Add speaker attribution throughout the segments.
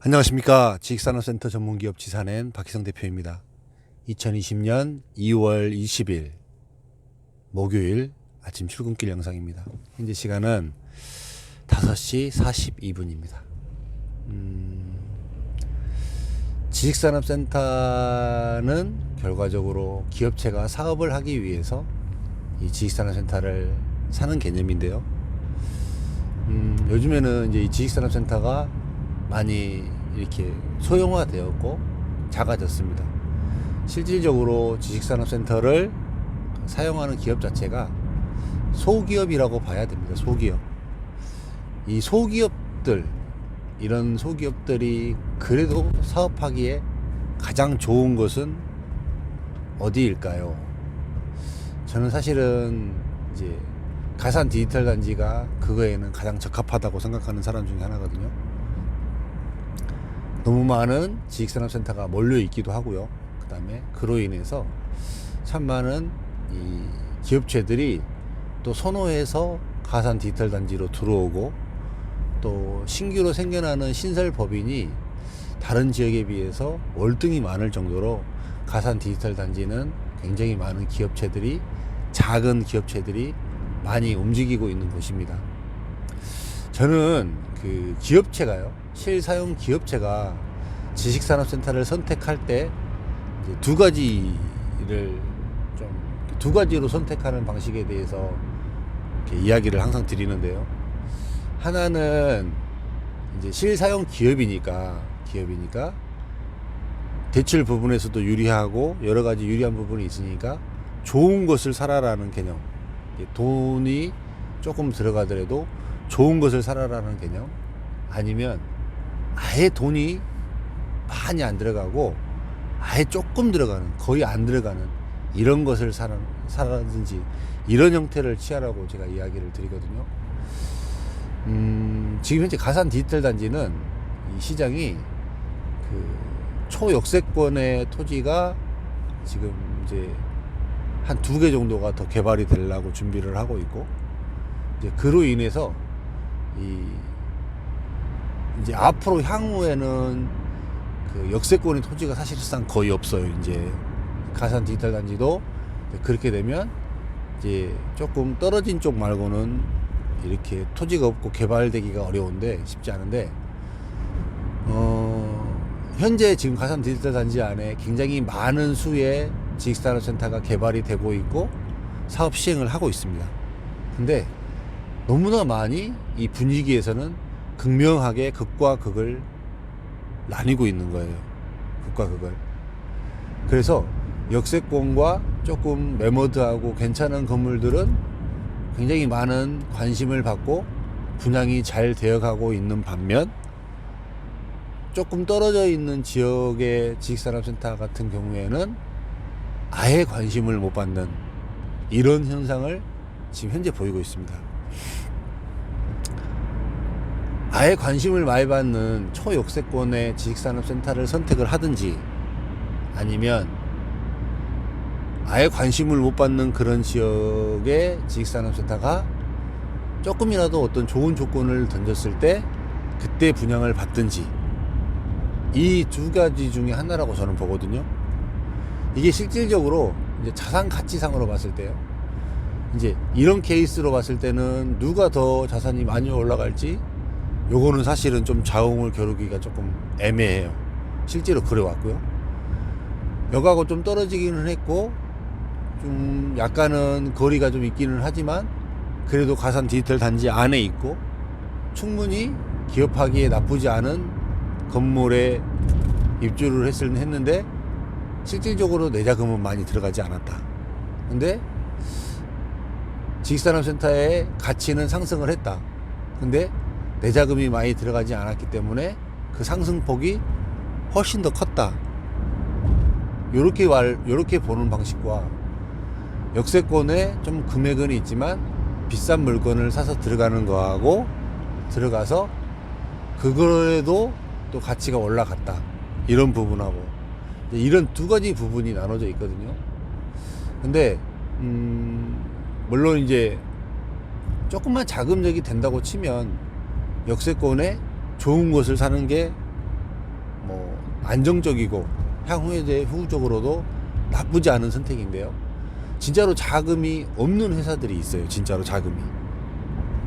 Speaker 1: 안녕하십니까. 지식산업센터 전문기업 지산엔 박희성 대표입니다. 2020년 2월 20일 목요일 아침 출근길 영상입니다. 현재 시간은 5시 42분입니다. 지식산업센터는 결과적으로 기업체가 사업을 하기 위해서 이 지식산업센터를 사는 개념인데요. 요즘에는 이제 이 지식산업센터가 많이 이렇게 소형화되었고 작아졌습니다. 실질적으로 지식산업센터를 사용하는 기업 자체가 소기업이라고 봐야 됩니다. 소기업. 이 소기업들, 이런 소기업들이 그래도 사업하기에 가장 좋은 것은 어디일까요? 저는 사실은 이제 가산 디지털 단지가 그거에는 가장 적합하다고 생각하는 사람 중에 하나거든요. 너무 많은 지식산업센터가 몰려 있기도 하고요. 그 다음에 그로 인해서 참 많은 이 기업체들이 또 선호해서 가산 디지털 단지로 들어오고, 또 신규로 생겨나는 신설 법인이 다른 지역에 비해서 월등히 많을 정도로 가산 디지털 단지는 굉장히 많은 기업체들이, 작은 기업체들이 많이 움직이고 있는 곳입니다. 저는 그 기업체가요, 실사용 기업체가 지식산업센터를 선택할 때 두 가지를 두 가지로 선택하는 방식에 대해서 이렇게 이야기를 항상 드리는데요. 하나는 이제 실사용 기업이니까 대출 부분에서도 유리하고 여러 가지 유리한 부분이 있으니까 좋은 것을 사라라는 개념. 돈이 조금 들어가더라도 좋은 것을 사라라는 개념. 아니면 아예 돈이 많이 안 들어가고 아예 조금 들어가는, 거의 안 들어가는 이런 것을 사라든지 이런 형태를 취하라고 제가 이야기를 드리거든요. 지금 현재 가산 디지털 단지는 이 시장이 그 초역세권의 토지가 지금 이제 한 2개 정도가 더 개발이 되려고 준비를 하고 있고, 이제 그로 인해서 이제 앞으로 향후에는 그 역세권의 토지가 사실상 거의 없어요. 이제 가산 디지털 단지도 그렇게 되면 이제 조금 떨어진 쪽 말고는 이렇게 토지가 없고 개발되기가 어려운데, 쉽지 않은데, 현재 지금 가산 디지털 단지 안에 굉장히 많은 수의 지식산업센터가 개발이 되고 있고 사업 시행을 하고 있습니다. 근데 너무나 많이 이 분위기에서는 극명하게 극과 극을 나뉘고 있는 거예요. 극과 극을. 그래서 역세권과 조금 매머드하고 괜찮은 건물들은 굉장히 많은 관심을 받고 분양이 잘 되어가고 있는 반면, 조금 떨어져 있는 지역의 지식산업센터 같은 경우에는 아예 관심을 못 받는 이런 현상을 지금 현재 보이고 있습니다. 아예 관심을 많이 받는 초역세권의 지식산업센터를 선택을 하든지, 아니면 아예 관심을 못 받는 그런 지역의 지식산업센터가 조금이라도 어떤 좋은 조건을 던졌을 때 그때 분양을 받든지, 이 두 가지 중에 하나라고 저는 보거든요. 이게 실질적으로 이제 자산 가치상으로 봤을 때요, 이제 이런 케이스로 봤을 때는 누가 더 자산이 많이 올라갈지, 요거는 사실은 좀 자웅을 겨루기가 조금 애매해요. 실제로 그래 왔고요. 여가고 좀 떨어지기는 했고, 좀 약간은 거리가 좀 있기는 하지만 그래도 가산 디지털 단지 안에 있고 충분히 기업하기에 나쁘지 않은 건물에 입주를 했는데 실질적으로 내 자금은 많이 들어가지 않았다. 근데 지식산업센터의 가치는 상승을 했다. 근데 내 자금이 많이 들어가지 않았기 때문에 그 상승폭이 훨씬 더 컸다. 요렇게 보는 방식과, 역세권에 좀 금액은 있지만 비싼 물건을 사서 들어가는 거하고, 들어가서 그거에도 또 가치가 올라갔다, 이런 부분하고, 이런 두 가지 부분이 나눠져 있거든요. 근데 물론 이제 조금만 자금력이 된다고 치면 역세권에 좋은 것을 사는 게 뭐 안정적이고 향후에 후적으로도 나쁘지 않은 선택인데요. 진짜로 자금이 없는 회사들이 있어요. 진짜로 자금이.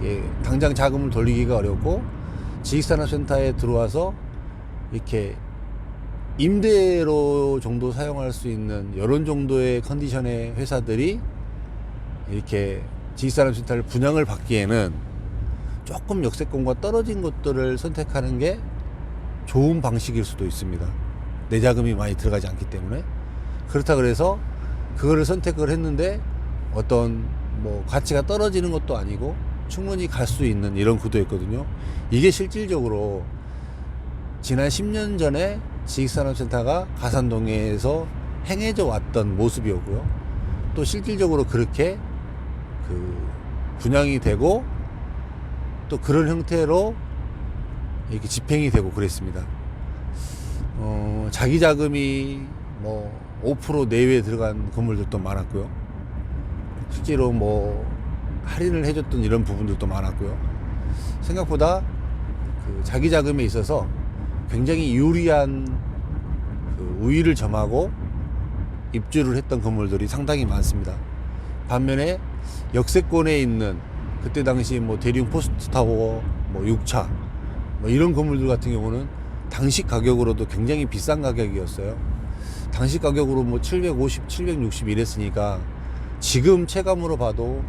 Speaker 1: 예, 당장 자금을 돌리기가 어렵고 지식산업센터에 들어와서 이렇게 임대로 정도 사용할 수 있는 이런 정도의 컨디션의 회사들이 이렇게 지식산업센터를 분양을 받기에는 조금 역세권과 떨어진 것들을 선택하는 게 좋은 방식일 수도 있습니다. 내 자금이 많이 들어가지 않기 때문에. 그렇다 그래서 그거를 선택을 했는데 어떤 뭐 가치가 떨어지는 것도 아니고 충분히 갈 수 있는 이런 구도였거든요. 이게 실질적으로 지난 10년 전에 지식산업센터가 가산동에서 행해져 왔던 모습이었고요. 또 실질적으로 그렇게 분양이 되고 또 그런 형태로 이렇게 집행이 되고 그랬습니다. 자기 자금이 뭐 5% 내외에 들어간 건물들도 많았고요. 실제로 뭐 할인을 해줬던 이런 부분들도 많았고요. 생각보다 자기 자금에 있어서 굉장히 유리한 우위를 점하고 입주를 했던 건물들이 상당히 많습니다. 반면에 역세권에 있는 그때 당시 뭐 대륙 포스트타워 뭐 6차 뭐 이런 건물들 같은 경우는 당시 가격으로도 굉장히 비싼 가격이었어요. 당시 가격으로 뭐 750, 760 이랬으니까 지금 체감으로 봐도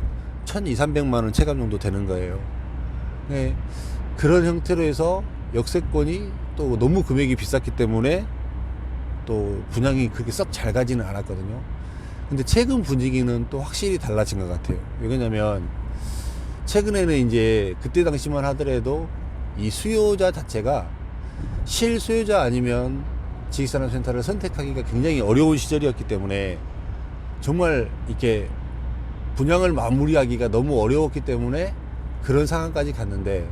Speaker 1: 1200~300만 원 체감 정도 되는 거예요. 네, 그런 형태로 해서 역세권이 또 너무 금액이 비쌌기 때문에 또 분양이 그렇게 썩 잘 가지는 않았거든요. 근데 최근 분위기는 또 확실히 달라진 것 같아요. 왜냐면 최근에는 이제 그때 당시만 하더라도 이 수요자 자체가 실수요자 아니면 지식산업센터를 선택하기가 굉장히 어려운 시절이었기 때문에 정말 이렇게 분양을 마무리하기가 너무 어려웠기 때문에 그런 상황까지 갔는데,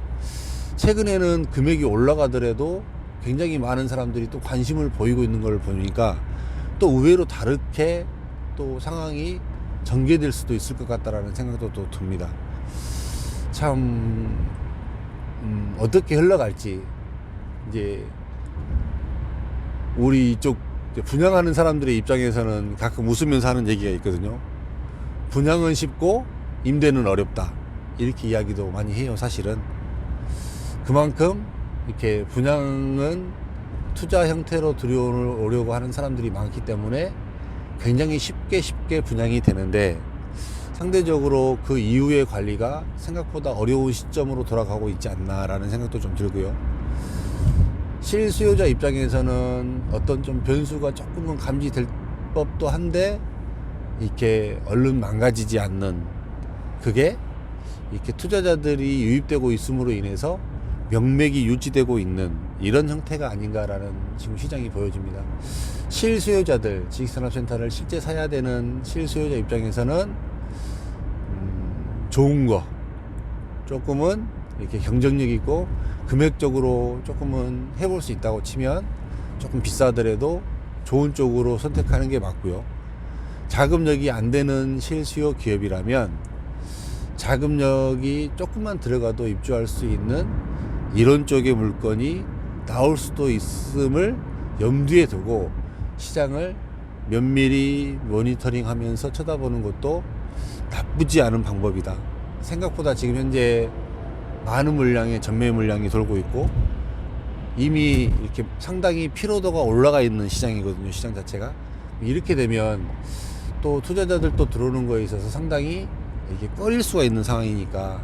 Speaker 1: 최근에는 금액이 올라가더라도 굉장히 많은 사람들이 또 관심을 보이고 있는 걸 보니까 또 의외로 다르게 또 상황이 전개될 수도 있을 것 같다라는 생각도 또 듭니다. 참 어떻게 흘러갈지 이제 우리 이쪽 분양하는 사람들의 입장에서는 가끔 웃으면서 하는 얘기가 있거든요. 분양은 쉽고 임대는 어렵다, 이렇게 이야기도 많이 해요. 사실은 그만큼 이렇게 분양은 투자 형태로 들여오려고 하는 사람들이 많기 때문에 굉장히 쉽게 분양이 되는데, 상대적으로 그 이후의 관리가 생각보다 어려운 시점으로 돌아가고 있지 않나라는 생각도 좀 들고요. 실수요자 입장에서는 어떤 좀 변수가 조금은 감지될 법도 한데 이렇게 얼른 망가지지 않는, 그게 이렇게 투자자들이 유입되고 있음으로 인해서 명맥이 유지되고 있는 이런 형태가 아닌가라는 지금 시장이 보여집니다. 실수요자들, 지식산업센터를 실제 사야 되는 실수요자 입장에서는 좋은 거, 조금은 이렇게 경쟁력 있고 금액적으로 조금은 해볼 수 있다고 치면 조금 비싸더라도 좋은 쪽으로 선택하는 게 맞고요. 자금력이 안 되는 실수요 기업이라면 자금력이 조금만 들어가도 입주할 수 있는 이런 쪽의 물건이 나올 수도 있음을 염두에 두고 시장을 면밀히 모니터링 하면서 쳐다보는 것도 나쁘지 않은 방법이다. 생각보다 지금 현재 많은 물량의 전매 물량이 돌고 있고 이미 이렇게 상당히 피로도가 올라가 있는 시장이거든요. 시장 자체가. 이렇게 되면 또 투자자들도 들어오는 거에 있어서 상당히 이렇게 꺼릴 수가 있는 상황이니까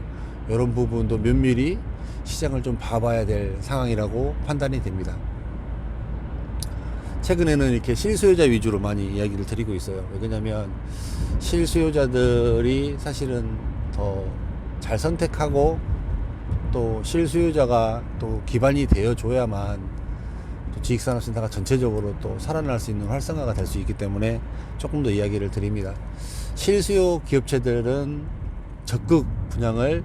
Speaker 1: 이런 부분도 면밀히 시장을 좀 봐봐야 될 상황이라고 판단이 됩니다. 최근에는 이렇게 실수요자 위주로 많이 이야기를 드리고 있어요. 왜냐면 실수요자들이 사실은 더 잘 선택하고 또 실수요자가 또 기반이 되어줘야만 또 지식산업센터가 전체적으로 또 살아날 수 있는 활성화가 될 수 있기 때문에 조금 더 이야기를 드립니다. 실수요 기업체들은 적극 분양을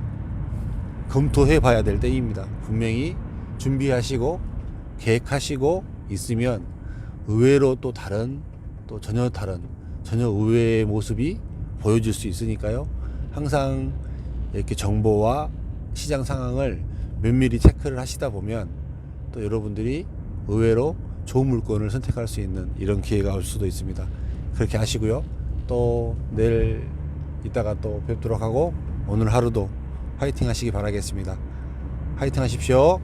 Speaker 1: 검토해 봐야 될 때입니다. 분명히 준비하시고 계획하시고 있으면 의외로 또 다른, 또 전혀 다른, 전혀 의외의 모습이 보여질 수 있으니까요. 항상 이렇게 정보와 시장 상황을 면밀히 체크를 하시다 보면 또 여러분들이 의외로 좋은 물건을 선택할 수 있는 이런 기회가 올 수도 있습니다. 그렇게 하시고요. 또 내일 이따가 또 뵙도록 하고 오늘 하루도 화이팅 하시기 바라겠습니다. 화이팅 하십시오.